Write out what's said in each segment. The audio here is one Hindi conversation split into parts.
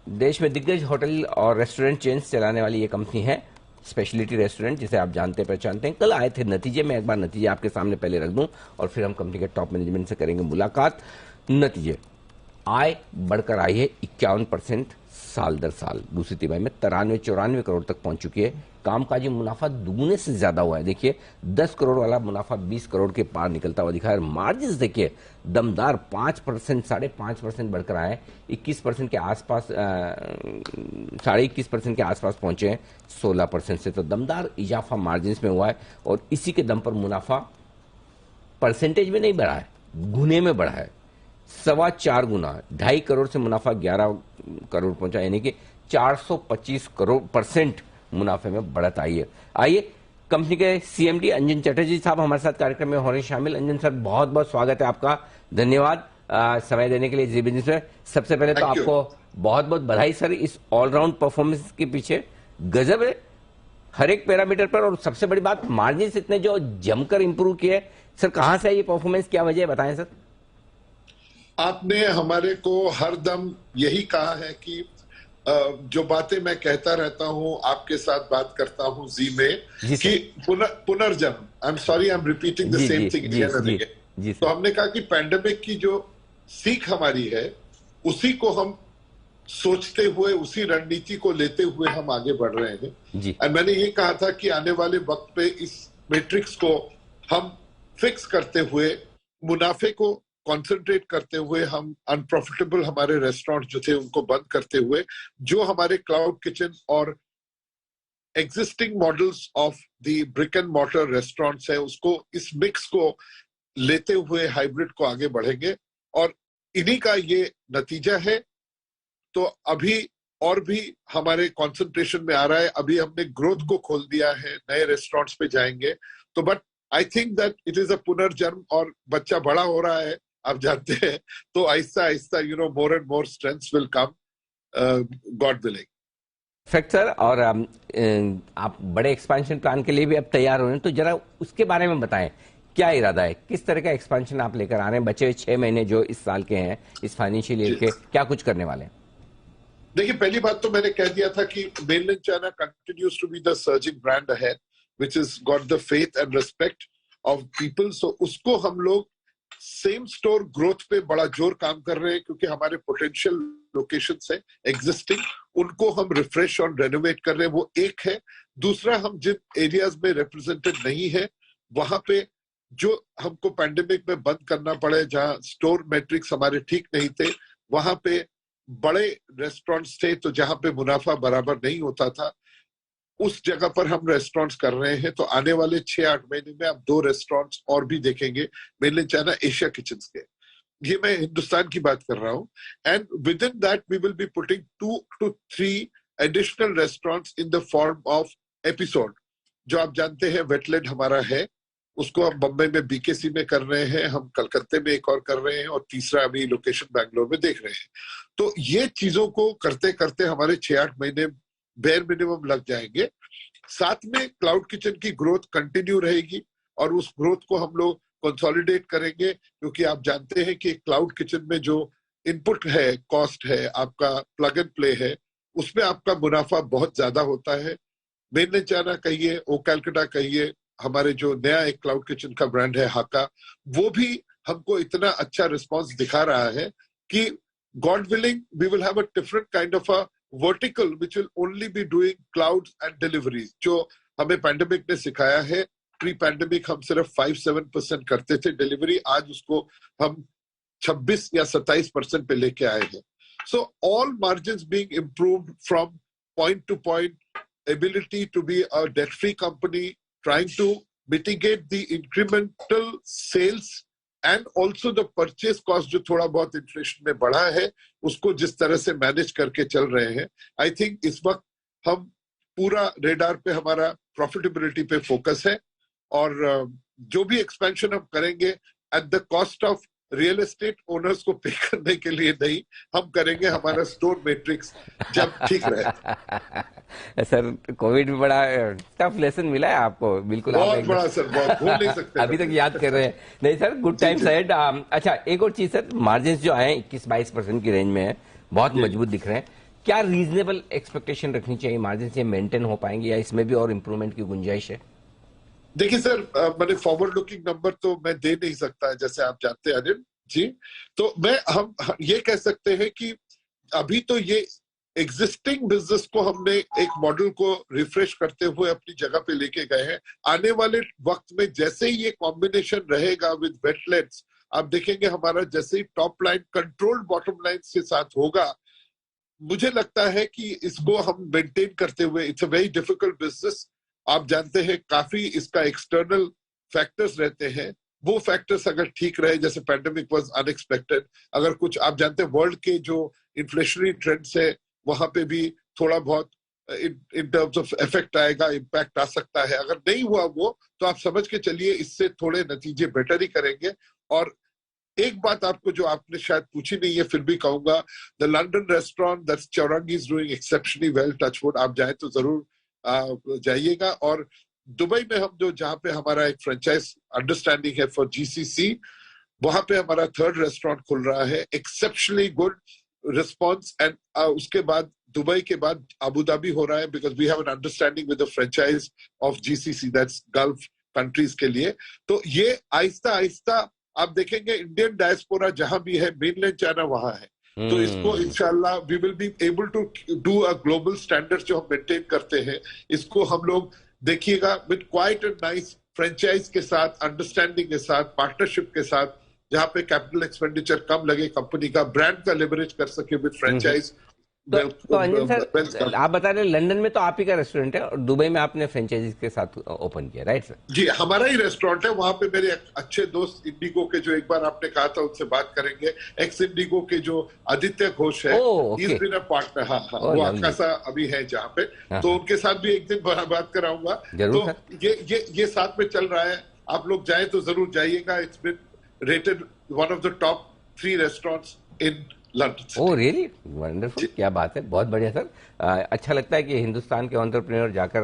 देश में दिग्गज होटल और रेस्टोरेंट चेन्स चलाने वाली ये कंपनी है स्पेशलिटी रेस्टोरेंट, जिसे आप जानते पहचानते हैं। कल आए थे नतीजे, मैं एक बार नतीजे आपके सामने पहले रख दूं और फिर हम कंपनी के टॉप मैनेजमेंट से करेंगे मुलाकात। नतीजे, आय बढ़कर आई है 51% साल दर साल, दूसरी तिमाही में 93-94 करोड़ तक पहुंच चुकी है। कामकाजी मुनाफा दुगुने से ज्यादा हुआ है। देखिए 10 करोड़ वाला मुनाफा 20 करोड़ के पार निकलता हुआ दिखा है। मार्जिन देखिए दमदार 5%, 5.5% बढ़कर आए हैं, 21% के आसपास, 21.5% के आसपास पहुंचे हैं 16% से। तो दमदार इजाफा मार्जिन में हुआ है और इसी के दम पर मुनाफा परसेंटेज में नहीं बढ़ा है, गुने में बढ़ा है, 4.25 गुना। 2.5 करोड़ से मुनाफा 11 करोड़ पहुंचा, यानी कि 425 करोड़ % मुनाफे में बढ़त आई है। आइए कंपनी के सीएमडी अंजन चटर्जी साहब हमारे साथ कार्यक्रम में हो रहे हैं शामिल। अंजन सर, बहुत बहुत स्वागत है आपका, धन्यवाद समय देने के लिए जी बिजनेस में। सबसे पहले तो आपको बहुत बहुत बधाई सर, इस ऑलराउंड परफॉर्मेंस के पीछे गजब है हर एक पैरामीटर पर। और सबसे बड़ी बात, मार्जिन इतने जो जमकर इंप्रूव किए सर, कहां से ये परफॉर्मेंस, क्या वजह है, बताएं सर। आपने हमारे को हरदम यही कहा है कि जो बातें मैं कहता रहता हूं, आपके साथ बात करता हूं जी में, कि पुनर्जन्म, I am sorry, I am repeating the same thing again. तो हमने कहा कि पैंडेमिक की जो सीख हमारी है उसी को हम सोचते हुए, उसी रणनीति को लेते हुए हम आगे बढ़ रहे हैं। और मैंने ये कहा था कि आने वाले वक्त पे इस मैट्रिक्स को हम फिक्स करते हुए, मुनाफे को कंसंट्रेट करते हुए, हम अनप्रॉफिटेबल हमारे रेस्टोरेंट जो थे उनको बंद करते हुए, जो हमारे क्लाउड किचन और existing models of the brick and mortar restaurants है, उसको, इस मिक्स को लेते हुए हाइब्रिड को आगे बढ़ेंगे। और इन्हीं का ये नतीजा है। तो अभी और भी हमारे कंसंट्रेशन में आ रहा है। अभी हमने ग्रोथ को खोल दिया है, नए रेस्टोरेंट्स पे जाएंगे। तो but I think that it is a पुनर्जन्म, और बच्चा बड़ा हो रहा है, आप जानते हैं, तो Aahista Aahista more and more strengths will come, God willing. Fact sir, और आप बड़े एक्सपेंशन प्लान के लिए भी अब तैयार हो रहे हैं, तो जरा उसके बारे में बताएं, क्या इरादा है, किस तरह का एक्सपेंशन आप लेकर आ रहे हैं? बचे हुए 6 महीने जो इस साल के हैं, इस फाइनेंशियल ईयर के, क्या कुछ करने वाले हैं? देखिए, पहली बात तो मैंने कह दिया था कि mainland China continues to be the surging brand ahead, which is got the faith and respect of people. So उसको हम लोग सेम स्टोर ग्रोथ पे बड़ा जोर काम कर रहे हैं, क्योंकि हमारे पोटेंशियल लोकेशंस है एग्जिस्टिंग, उनको हम रिफ्रेश और रेनोवेट कर रहे हैं, वो एक है। दूसरा, हम जिन एरियाज में रिप्रेजेंटेड नहीं है, वहां पे जो हमको पैंडेमिक में बंद करना पड़े, जहां स्टोर मैट्रिक्स हमारे ठीक नहीं थे, वहां पे बड़े रेस्टोरेंट्स थे, तो जहां पे मुनाफा बराबर नहीं होता था, उस जगह पर हम रेस्टोरेंट्स कर रहे हैं। तो आने वाले 6-8 महीने में आप 2 रेस्टोरेंट्स और भी देखेंगे मेनलैंड चाइना एशिया किचन्स के। ये मैं हिंदुस्तान की बात कर रहा हूं। And within that we will be putting 2 to 3 additional restaurants in the form of episode. जो आप जानते हैं वेटलैंड हमारा है, उसको हम बम्बई में बीकेसी में कर रहे हैं, हम कलकत्ते में एक और कर रहे हैं, और तीसरा अभी लोकेशन बैंगलोर में देख रहे हैं। तो ये चीजों को करते करते हमारे 6-8 महीने बेयर मिनिमम लग जाएंगे। साथ में क्लाउड किचन की ग्रोथ कंटिन्यू रहेगी, और उस ग्रोथ को हम लोग कंसोलिडेट करेंगे, क्योंकि आप जानते हैं कि क्लाउड किचन में जो इनपुट है, कॉस्ट है, आपका प्लग एंड प्ले है, उसमें आपका मुनाफा बहुत ज्यादा होता है। मेनलैंड चाइना कहिए, ओ कैलकाटा कहिए, हमारे जो नया एक क्लाउड किचन का ब्रांड है हाका, वो भी हमको इतना अच्छा रिस्पांस दिखा रहा है कि God willing we will have a different kind of a vertical which will only be doing cloud and deliveries, जो हमें पैंडेमिक ने सिखाया है। प्री पैंडेमिक हम सिर्फ 5-7% करते थे डिलीवरी, आज उसको हम 26 या 27% पे लेके आए हैं। So all margins being improved from point two point, ability to be a debt-free company, trying to mitigate the incremental sales and also the purchase cost जो थोड़ा बहुत इन्फ्लेशन में बढ़ा है, उसको जिस तरह से मैनेज करके चल रहे हैं। आई थिंक इस वक्त हम पूरा रेडार पे, हमारा प्रॉफिटेबिलिटी पे फोकस है, और जो भी एक्सपेंशन हम करेंगे at the cost of real estate owners को पे करने के लिए नहीं, हम करेंगे हमारा स्टोर मैट्रिक्स जब ठीक रहे। सर, कोविड में बड़ा टफ लेसन मिला है आपको, बिल्कुल। बहुत आप बड़ा सर, बहुत भूल नहीं सकते अभी तक याद कर रहे हैं। नहीं सर, गुड टाइम्स अहेड। अच्छा, एक और चीज सर, मार्जिन जो आए 21-22% की रेंज में है, बहुत मजबूत दिख रहे हैं। क्या रीजनेबल एक्सपेक्टेशन रखनी चाहिए? मार्जिन से मेंटेन हो पाएंगे या इसमें भी और इंप्रूवमेंट की गुंजाइश है? देखिए सर, मैंने फॉरवर्ड लुकिंग नंबर तो मैं दे नहीं सकता, जैसे आप जानते हैं अनिल जी। तो हम ये कह सकते हैं कि अभी तो ये एग्जिस्टिंग बिजनेस को हमने एक मॉडल को रिफ्रेश करते हुए अपनी जगह पे लेके गए हैं। आने वाले वक्त में जैसे ही ये कॉम्बिनेशन रहेगा विद वेटलैंड्स, आप देखेंगे हमारा जैसे ही top line controlled bottom line के साथ होगा, मुझे लगता है कि इसको हम मेंटेन करते हुए, it's a very difficult business. आप जानते हैं काफी इसका एक्सटर्नल फैक्टर्स रहते हैं, वो फैक्टर्स अगर ठीक रहे, जैसे पैंडेमिक वाज अनएक्सपेक्टेड, अगर कुछ आप जानते हैं वर्ल्ड के जो इन्फ्लेशनरी ट्रेंड्स है वहां पे भी थोड़ा बहुत इन टर्म्स ऑफ इफेक्ट आएगा, इम्पैक्ट आ सकता है। अगर नहीं हुआ वो, तो आप समझ के चलिए इससे थोड़े नतीजे बेटर ही करेंगे। और एक बात आपको जो आपने शायद पूछी नहीं है, फिर भी कहूंगा, the London restaurant that's Chowringhee is doing exceptionally well, touch wood. आप जाए तो जरूर जाइएगा। और दुबई में हम जो जहां पे हमारा एक फ्रेंचाइज अंडरस्टैंडिंग है फॉर जीसीसी, वहां पे हमारा 3rd रेस्टोरेंट खुल रहा है, एक्सेप्शनली गुड रिस्पॉन्स। एंड उसके बाद दुबई के बाद अबू धाबी हो रहा है, because we have an understanding with the franchise of GCC, that's Gulf countries के लिए। तो ये आहिस्ता आहिस्ता आप देखेंगे इंडियन डायस्पोरा जहां भी है, मेनलैंड चाइना वहां है, तो इसको इंशाल्लाह we will be able to do a global standard जो हम मेंटेन करते हैं, इसको हम लोग देखिएगा with quite and nice franchise के साथ, अंडरस्टैंडिंग के साथ, पार्टनरशिप के साथ, जहां पे कैपिटल एक्सपेंडिचर कम लगे, कंपनी का ब्रांड का लेवरेज कर सके विद फ्रेंचाइज। तो अंजन सर, आप बता रहे लंदन में तो आप ही का रेस्टोरेंट है और दुबई में आपने फ्रेंचाइजीज के साथ ओपन किया, राइट सर? जी, हमारा ही रेस्टोरेंट है। वहां पे मेरे अच्छे दोस्त इंडिगो के, जो एक बार आपने कहा था उनसे बात करेंगे, एक्स इंडिगो के जो आदित्य घोष है, इज बिन अ पार्टनर। हाँ, वो आपका सा अभी है जहाँ पे, तो उनके साथ भी एक दिन बात कराऊंगा। तो ये साथ में चल रहा है, आप लोग जाए तो जरूर जाइएगा। It's been rated one of the top 3 restaurants in London. Oh really wonderful, क्या बात है, बहुत बढ़िया सर। अच्छा लगता है कि हिंदुस्तान के एंटरप्रेन्योर जाकर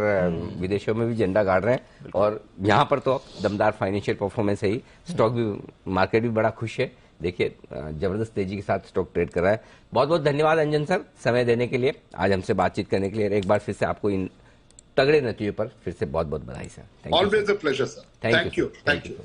विदेशों में भी झंडा गाड़ रहे हैं, और यहाँ पर तो दमदार फाइनेंशियल परफॉर्मेंस है ही, स्टॉक भी, मार्केट भी बड़ा खुश है। देखिए जबरदस्त तेजी के साथ स्टॉक ट्रेड कर रहा है। बहुत बहुत धन्यवाद अंजन सर, समय देने के लिए, आज हमसे बातचीत करने के लिए। एक बार फिर से आपको इन तगड़े नतीजों पर फिर से बहुत बहुत बधाई sir. Always a pleasure sir, thank you.